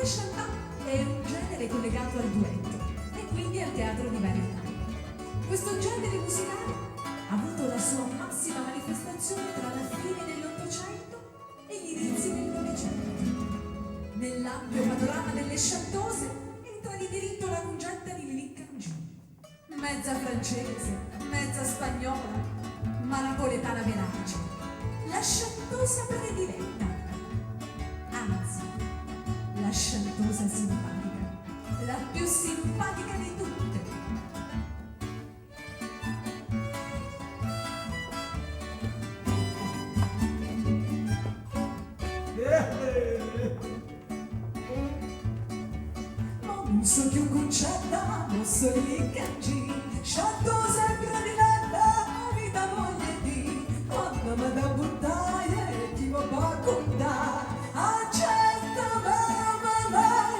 che chantant è un genere collegato al duetto e quindi al teatro di varietà. Questo genere musicale ha avuto la sua massima manifestazione tra la fine dell'Ottocento e gli inizi del Novecento. Nell'ampio panorama delle chantose entra di diritto la cugetta di Lili Cangi, mezza francese, mezza spagnola, ma napoletana verace, la chantosa prediletta, anzi, la chantosa simpatica, la più simpatica di tutte. Non so più concetta, non so Lili Cangi, chantosa e prediletta, vita voglia di, quando mi da buttare, ti va a contare, accetta mai,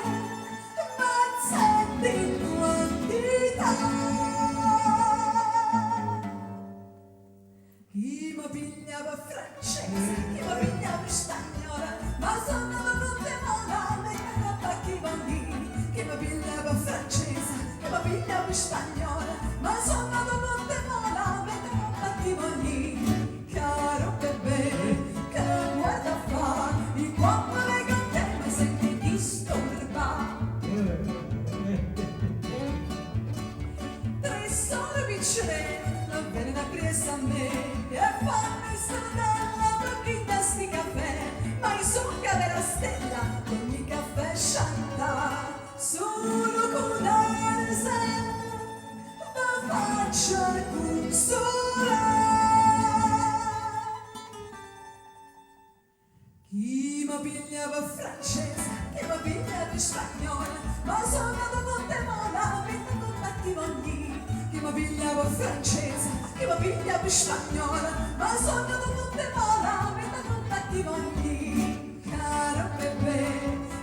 ma senti in quantità. Chi mi pigliava francese, chi mi pigliava spagnola, ma sono tutte male, ma pacchi bambini. Chi mi pigliava francese, chi mi pigliava spagnola, ma sono tutte male, ma pacchi bambini. Caro bebè, che guarda fa, di quando vengo a te mi senti disturba. Tre sole piccine, non viene da presa a me, e fammi stradella per chi sti caffè, ma in succa vera stella, ogni caffè chanta, solo con l'ansia, ma faccia consolare. Chi mi pigliava francese, chi mi pigliava spagnola, ma sono tutte male, vita con mattimoni. Chi mi pigliava francese, chi mi pigliava spagnola, ma sono tutte male, vita con mattimoni. Caro bebè,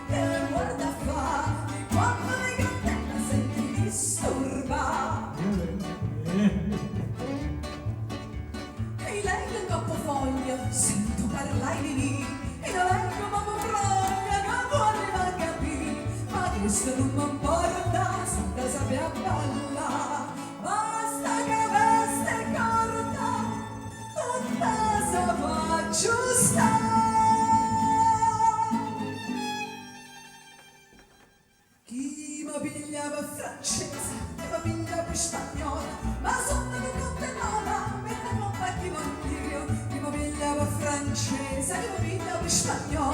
che guarda fa, di quando vengo a te mi senti disturba. E leggo un coppofoglio, sento parlare di lì, e non leggo ma mi broglia, che voleva capire, ma questo non mi importa, senza sapere ballare, basta che veste corta, tutta sa fa giusta. Chi mi pigliava francese, chi mi pigliava spagnola, ma sono tutte male, mentre non pacchi io. Chi mi pigliava francese, chi mi pigliava spagnola,